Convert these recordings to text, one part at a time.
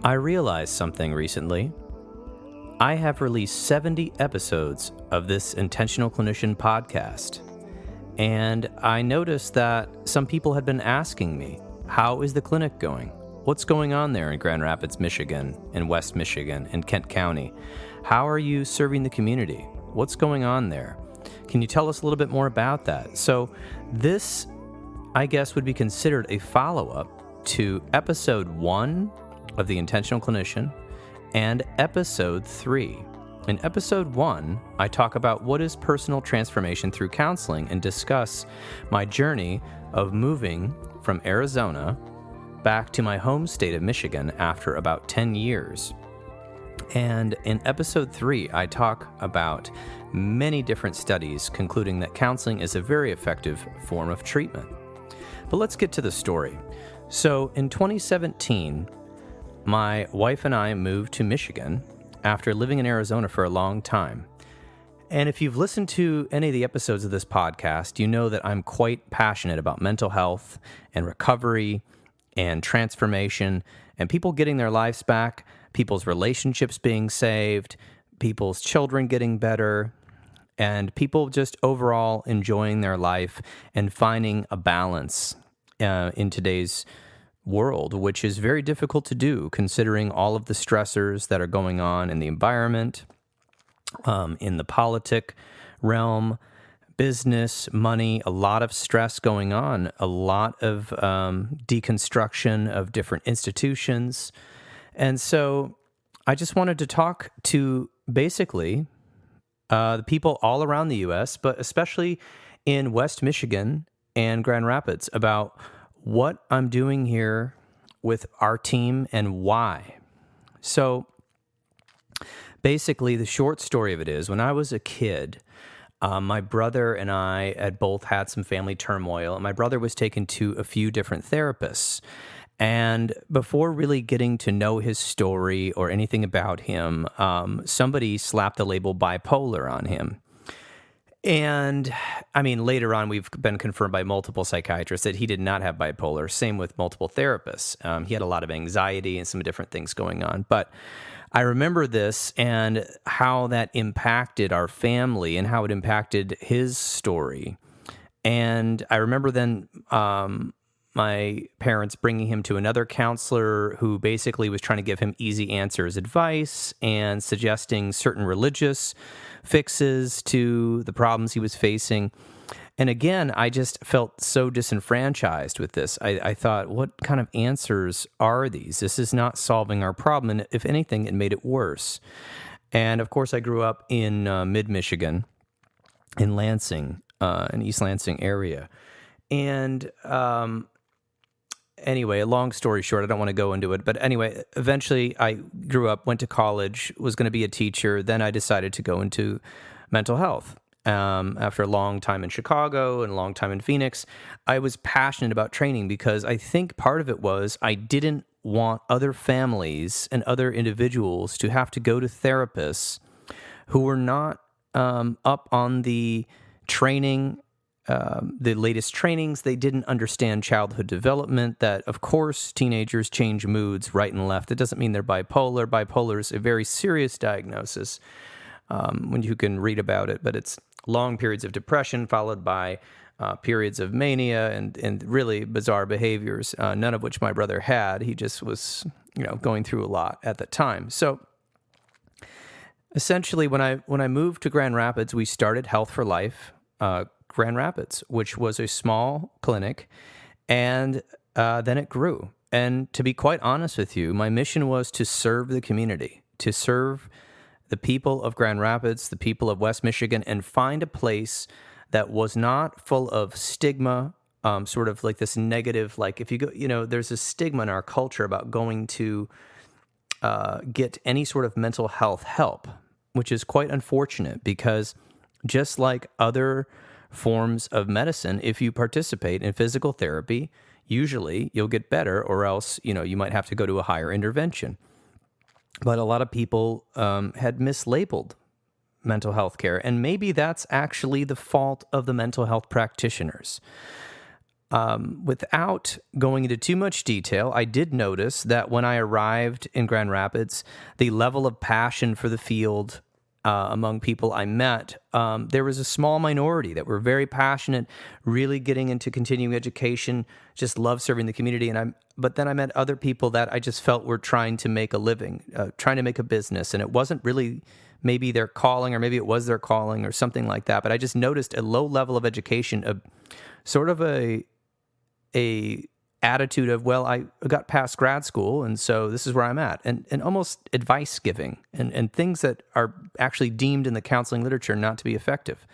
I realized something recently. I have released 70 episodes of this Intentional Clinician podcast, and I noticed that some people had been asking me, how is the clinic going? What's going on there in Grand Rapids, Michigan, in West Michigan, in Kent County? How are you serving the community? What's going on there? Can you tell us a little bit more about that? So this, I guess, would be considered a follow-up to episode 1 of the Intentional Clinician and episode 3. In episode 1, I talk about what is personal transformation through counseling and discuss my journey of moving from Arizona back to my home state of Michigan after about 10 years. And in episode 3, I talk about many different studies concluding that counseling is a very effective form of treatment. But let's get to the story. So in 2017, my wife and I moved to Michigan after living in Arizona for a long time. And if you've listened to any of the episodes of this podcast, you know that I'm quite passionate about mental health and recovery and transformation and people getting their lives back, people's relationships being saved, people's children getting better, and people just overall enjoying their life and finding a balance in today's world, which is very difficult to do considering all of the stressors that are going on in the environment, in the politic realm, business, money, a lot of stress going on, a lot of deconstruction of different institutions. And so I just wanted to talk to basically the people all around the U.S., but especially in West Michigan and Grand Rapids about what I'm doing here with our team and why. So basically, the short story of it is when I was a kid, my brother and I had both had some family turmoil, and my brother was taken to a few different therapists. And before really getting to know his story or anything about him, somebody slapped the label bipolar on him. And I mean, later on, we've been confirmed by multiple psychiatrists that he did not have bipolar. Same with multiple therapists. He had a lot of anxiety and some different things going on. But I remember this and how that impacted our family and how it impacted his story. And I remember then my parents bringing him to another counselor who basically was trying to give him easy answers advice and suggesting certain religious fixes to the problems he was facing. And again, I just felt so disenfranchised with this. I thought, what kind of answers are these? This is not solving our problem. And if anything, it made it worse. And of course, I grew up in mid-Michigan, in Lansing, in East Lansing area. And anyway, a long story short, I don't want to go into it. But anyway, eventually I grew up, went to college, was going to be a teacher. Then I decided to go into mental health. After a long time in Chicago and a long time in Phoenix, I was passionate about training because I think part of it was I didn't want other families and other individuals to have to go to therapists who were not up on the training, the latest trainings. They didn't understand childhood development, that, of course, teenagers change moods right and left. It doesn't mean they're bipolar. Bipolar is a very serious diagnosis when you can read about it, but it's long periods of depression followed by periods of mania and really bizarre behaviors, none of which my brother had. He just was, going through a lot at the time. So essentially, when I moved to Grand Rapids, we started Health for Life Grand Rapids, which was a small clinic, and then it grew. And to be quite honest with you, my mission was to serve the community, to serve the people of Grand Rapids, the people of West Michigan, and find a place that was not full of stigma, sort of like this negative, like if you go, there's a stigma in our culture about going to get any sort of mental health help, which is quite unfortunate because just like other forms of medicine, if you participate in physical therapy, usually you'll get better, or else, you might have to go to a higher intervention. But a lot of people had mislabeled mental health care, and maybe that's actually the fault of the mental health practitioners. Without going into too much detail, I did notice that when I arrived in Grand Rapids, the level of passion for the field among people I met, there was a small minority that were very passionate, really getting into continuing education, just love serving the community. But then I met other people that I just felt were trying to make a living, trying to make a business, and it wasn't really maybe their calling, or maybe it was their calling or something like that. But I just noticed a low level of education, sort of a attitude of, well, I got past grad school, and so this is where I'm at, and almost advice giving and things that are actually deemed in the counseling literature not to be effective.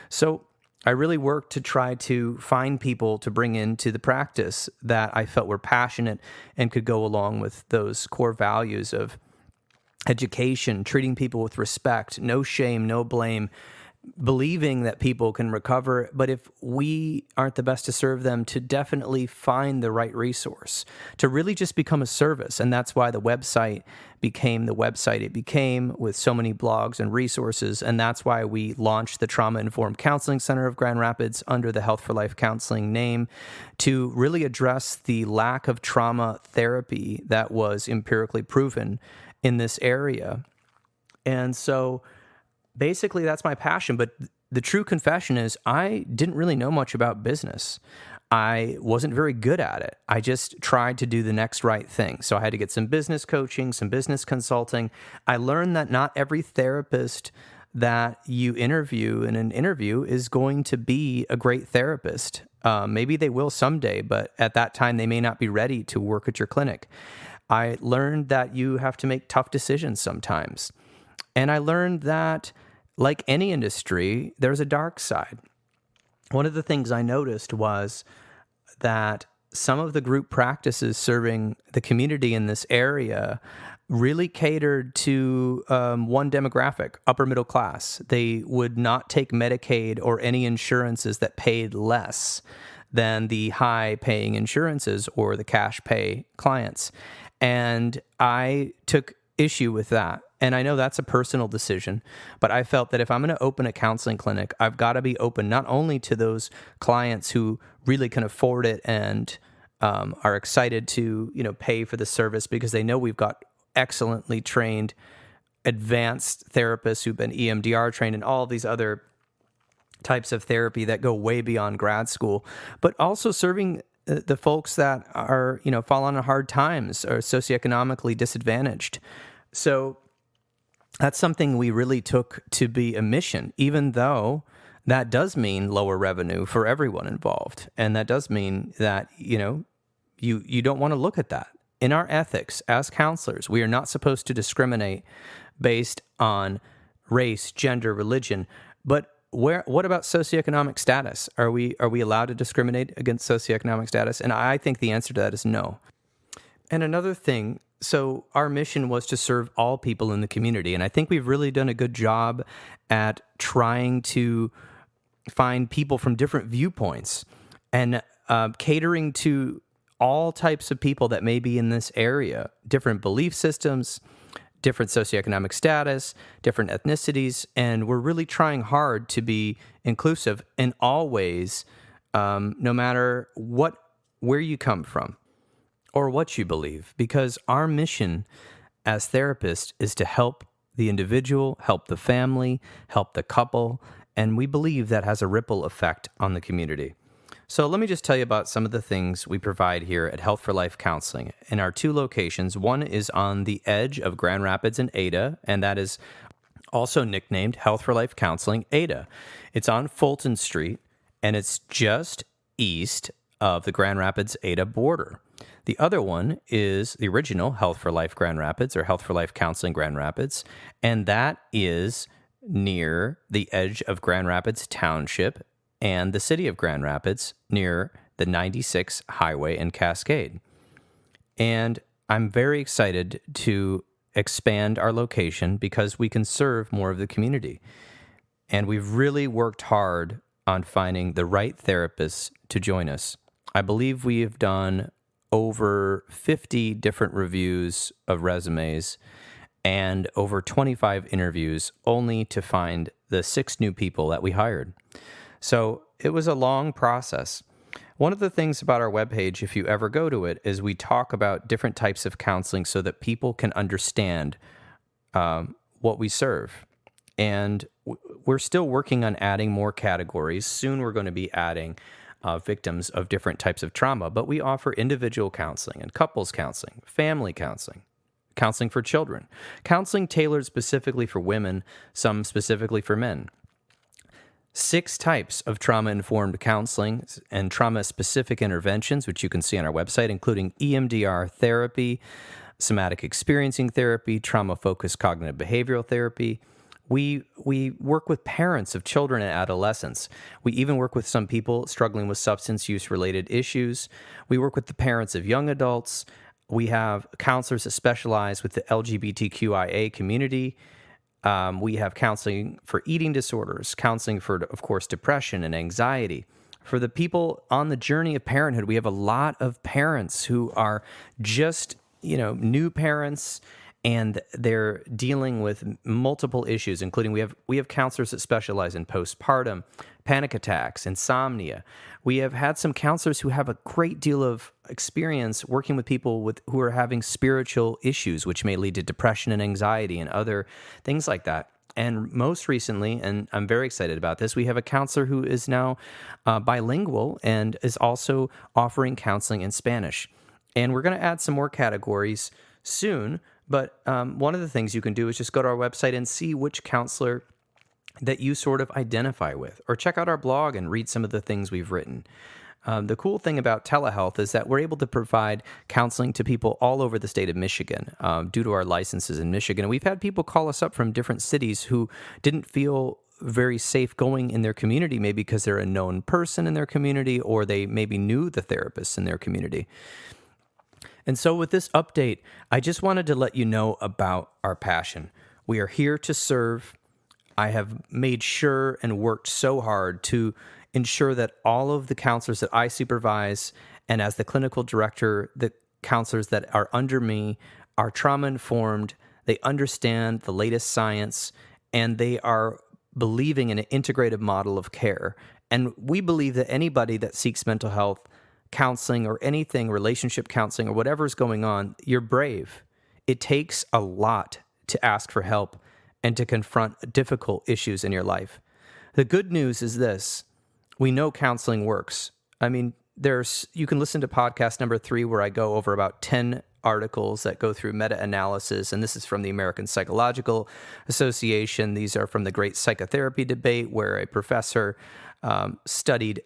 So I really worked to try to find people to bring into the practice that I felt were passionate and could go along with those core values of education, treating people with respect, no shame, no blame, believing that people can recover, but if we aren't the best to serve them, to definitely find the right resource, to really just become a service. And that's why the website became the website it became, with so many blogs and resources. And that's why we launched the Trauma-Informed Counseling Center of Grand Rapids under the Health for Life Counseling name, to really address the lack of trauma therapy that was empirically proven in this area. And so basically, that's my passion. But the true confession is I didn't really know much about business. I wasn't very good at it. I just tried to do the next right thing. So I had to get some business coaching, some business consulting. I learned that not every therapist that you interview in an interview is going to be a great therapist. Maybe they will someday, but at that time, they may not be ready to work at your clinic. I learned that you have to make tough decisions sometimes. And I learned that, like any industry, there's a dark side. One of the things I noticed was that some of the group practices serving the community in this area really catered to one demographic, upper middle class. They would not take Medicaid or any insurances that paid less than the high-paying insurances or the cash pay clients. And I took issue with that. And I know that's a personal decision, but I felt that if I'm going to open a counseling clinic, I've got to be open not only to those clients who really can afford it and are excited to, pay for the service because they know we've got excellently trained, advanced therapists who've been EMDR trained and all these other types of therapy that go way beyond grad school, but also serving the folks that are, fall on hard times or socioeconomically disadvantaged. So that's something we really took to be a mission, even though that does mean lower revenue for everyone involved. And that does mean that, you don't want to look at that. In our ethics as counselors, we are not supposed to discriminate based on race, gender, religion. But what about socioeconomic status? Are we allowed to discriminate against socioeconomic status? And I think the answer to that is no. And another thing, so our mission was to serve all people in the community. And I think we've really done a good job at trying to find people from different viewpoints and catering to all types of people that may be in this area, different belief systems, different socioeconomic status, different ethnicities. And we're really trying hard to be inclusive in all ways, no matter where you come from or what you believe, because our mission as therapists is to help the individual, help the family, help the couple, and we believe that has a ripple effect on the community. So let me just tell you about some of the things we provide here at Health for Life Counseling. In our two locations, one is on the edge of Grand Rapids and Ada, and that is also nicknamed Health for Life Counseling Ada. It's on Fulton Street, and it's just east of the Grand Rapids-Ada border. The other one is the original Health for Life Grand Rapids, or Health for Life Counseling Grand Rapids, and that is near the edge of Grand Rapids Township and the city of Grand Rapids, near the 96 highway in Cascade. And I'm very excited to expand our location because we can serve more of the community. And we've really worked hard on finding the right therapists to join us. I believe we have done over 50 different reviews of resumes and over 25 interviews only to find the 6 new people that we hired. So it was a long process. One of the things about our webpage, if you ever go to it, is we talk about different types of counseling so that people can understand what we serve. And we're still working on adding more categories. Soon we're going to be adding victims of different types of trauma, but we offer individual counseling and couples counseling, family counseling, counseling for children, counseling tailored specifically for women, some specifically for men. 6 types of trauma-informed counseling and trauma-specific interventions, which you can see on our website, including EMDR therapy, somatic experiencing therapy, trauma-focused cognitive behavioral therapy. We work with parents of children and adolescents. We even work with some people struggling with substance use-related issues. We work with the parents of young adults. We have counselors that specialize with the LGBTQIA community. We have counseling for eating disorders, counseling for, of course, depression and anxiety. For the people on the journey of parenthood, we have a lot of parents who are just, new parents, and they're dealing with multiple issues, including we have counselors that specialize in postpartum, panic attacks, insomnia. We have had some counselors who have a great deal of experience working with people who are having spiritual issues, which may lead to depression and anxiety and other things like that. And most recently, and I'm very excited about this, we have a counselor who is now bilingual and is also offering counseling in Spanish. And we're going to add some more categories soon. But one of the things you can do is just go to our website and see which counselor that you sort of identify with, or check out our blog and read some of the things we've written. The cool thing about telehealth is that we're able to provide counseling to people all over the state of Michigan due to our licenses in Michigan. And we've had people call us up from different cities who didn't feel very safe going in their community, maybe because they're a known person in their community, or they maybe knew the therapists in their community. And so with this update, I just wanted to let you know about our passion. We are here to serve. I have made sure and worked so hard to ensure that all of the counselors that I supervise, and as the clinical director, the counselors that are under me are trauma-informed, they understand the latest science, and they are believing in an integrative model of care. And we believe that anybody that seeks mental health counseling or anything, relationship counseling or whatever is going on, you're brave. It takes a lot to ask for help and to confront difficult issues in your life. The good news is this: we know counseling works. I mean, you can listen to podcast number 3 where I go over about 10 articles that go through meta-analysis, and this is from the American Psychological Association. These are from the Great Psychotherapy Debate, where a professor studied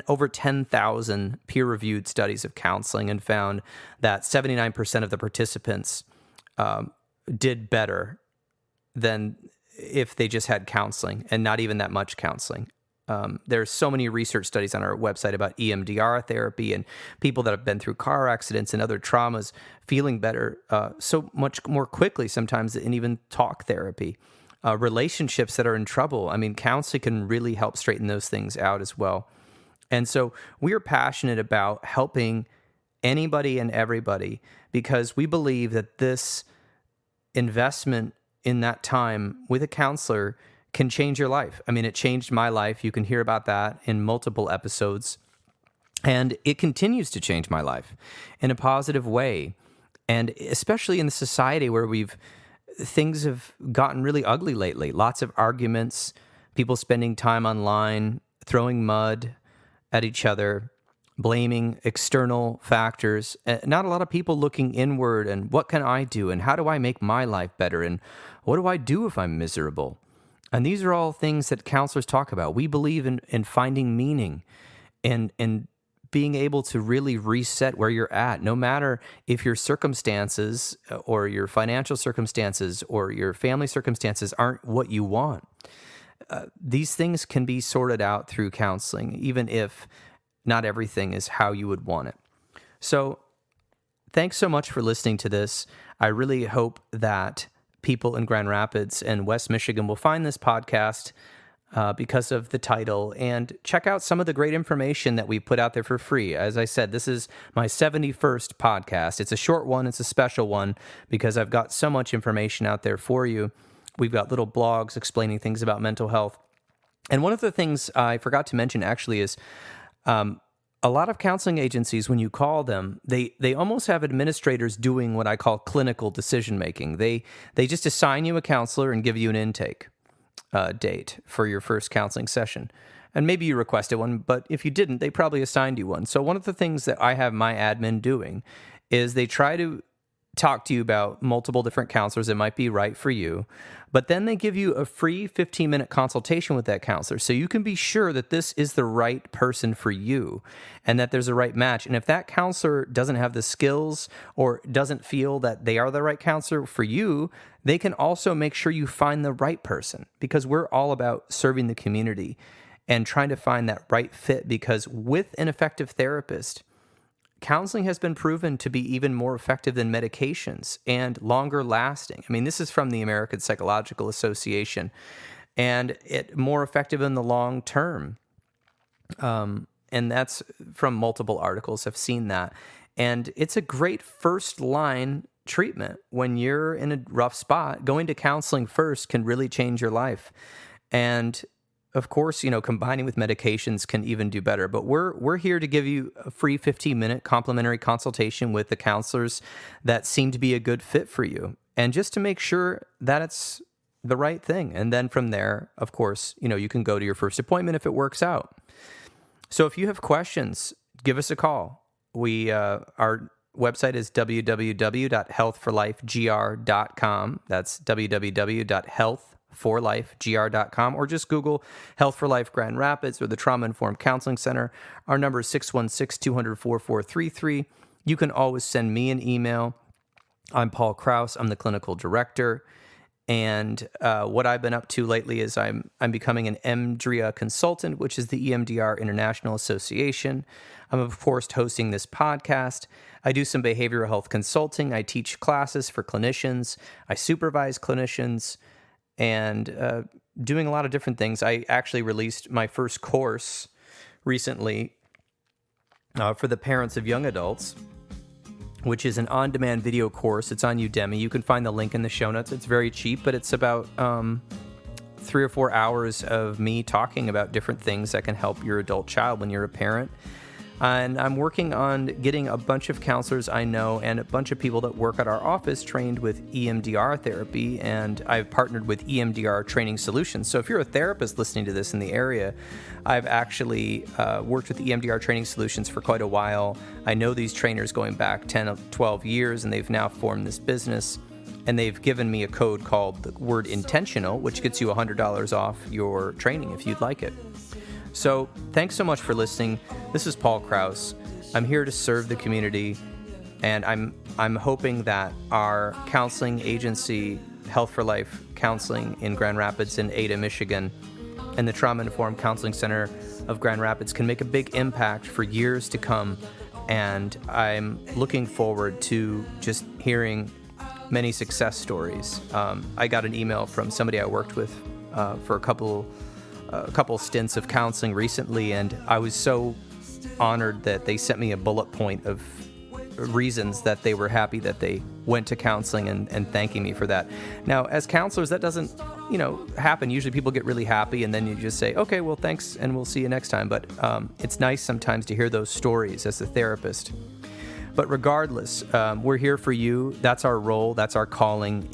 over 10,000 peer-reviewed studies of counseling and found that 79% of the participants did better than if they just had counseling, and not even that much counseling. There's so many research studies on our website about EMDR therapy and people that have been through car accidents and other traumas feeling better so much more quickly sometimes than even talk therapy. Relationships that are in trouble. I mean, counseling can really help straighten those things out as well. And so we are passionate about helping anybody and everybody because we believe that this investment in that time with a counselor can change your life. I mean, it changed my life. You can hear about that in multiple episodes. And it continues to change my life in a positive way. And especially in the society where things have gotten really ugly lately. Lots of arguments, people spending time online, throwing mud at each other, blaming external factors. Not a lot of people looking inward and what can I do and how do I make my life better and what do I do if I'm miserable? And these are all things that counselors talk about. We believe in finding meaning and being able to really reset where you're at, no matter if your circumstances or your financial circumstances or your family circumstances aren't what you want. These things can be sorted out through counseling, even if not everything is how you would want it. So thanks so much for listening to this. I really hope that people in Grand Rapids and West Michigan will find this podcast because of the title, and check out some of the great information that we put out there for free. As I said, this is my 71st podcast. It's a short one. It's a special one because I've got so much information out there for you. We've got little blogs explaining things about mental health. And one of the things I forgot to mention actually is a lot of counseling agencies, when you call them, they almost have administrators doing what I call clinical decision making. They just assign you a counselor and give you an intake date for your first counseling session. And maybe you requested one, but if you didn't, they probably assigned you one. So one of the things that I have my admin doing is they try to talk to you about multiple different counselors that might be right for you, but then they give you a free 15-minute consultation with that counselor so you can be sure that this is the right person for you and that there's a right match. And if that counselor doesn't have the skills or doesn't feel that they are the right counselor for you, they can also make sure you find the right person, because we're all about serving the community and trying to find that right fit, because with an effective therapist, counseling has been proven to be even more effective than medications and longer lasting. I mean, this is from the American Psychological Association, and it more effective in the long term. And that's from multiple articles have seen that. And it's a great first line treatment when you're in a rough spot. Going to counseling first can really change your life. And of course, combining with medications can even do better. But we're here to give you a free 15-minute complimentary consultation with the counselors that seem to be a good fit for you, and just to make sure that it's the right thing. And then from there, of course, you can go to your first appointment if it works out. So if you have questions, give us a call. Our website is www.healthforlifegr.com. That's www.healthforlifegr.com, or just Google Health for Life Grand Rapids or the Trauma Informed Counseling Center. Our number is 616-200-4433. You can always send me an email. I'm Paul Krauss. I'm the clinical director. And what I've been up to lately is I'm becoming an EMDRIA Consultant, which is the EMDR International Association. I'm, of course, hosting this podcast. I do some behavioral health consulting. I teach classes for clinicians. I supervise clinicians, and doing a lot of different things. I actually released my first course recently for the parents of young adults, which is an on-demand video course. It's on Udemy. You can find the link in the show notes. It's very cheap, but it's about 3 or 4 hours of me talking about different things that can help your adult child when you're a parent. And I'm working on getting a bunch of counselors I know and a bunch of people that work at our office trained with EMDR therapy, and I've partnered with EMDR Training Solutions. So if you're a therapist listening to this in the area, I've actually worked with EMDR Training Solutions for quite a while. I know these trainers going back 10 or 12 years, and they've now formed this business. And they've given me a code called the word intentional, which gets you $100 off your training if you'd like it. So thanks so much for listening. This is Paul Krauss. I'm here to serve the community, and I'm hoping that our counseling agency, Health for Life Counseling in Grand Rapids and Ada, Michigan, and the Trauma Informed Counseling Center of Grand Rapids can make a big impact for years to come. And I'm looking forward to just hearing many success stories. I got an email from somebody I worked with for a couple stints of counseling recently, and I was so honored that they sent me a bullet point of reasons that they were happy that they went to counseling and thanking me for that. Now, as counselors, that doesn't, happen. Usually people get really happy and then you just say, okay, well, thanks, and we'll see you next time. But it's nice sometimes to hear those stories as a therapist. But regardless, we're here for you. That's our role. That's our calling.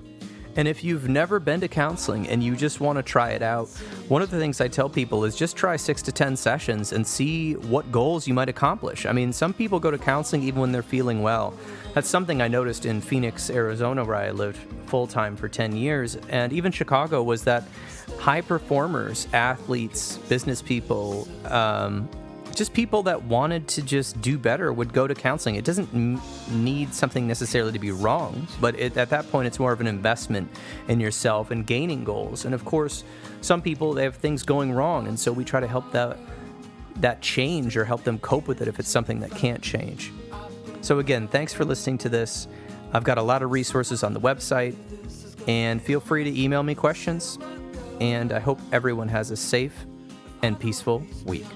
And if you've never been to counseling and you just want to try it out, one of the things I tell people is just try 6 to 10 sessions and see what goals you might accomplish. I mean, some people go to counseling even when they're feeling well. That's something I noticed in Phoenix, Arizona, where I lived full-time for 10 years. And even Chicago was that high performers, athletes, business people, just people that wanted to just do better would go to counseling. It doesn't need something necessarily to be wrong, but at that point, it's more of an investment in yourself and gaining goals. And of course, some people, they have things going wrong, and so we try to help that change or help them cope with it if it's something that can't change. So again, thanks for listening to this. I've got a lot of resources on the website, and feel free to email me questions. And I hope everyone has a safe and peaceful week.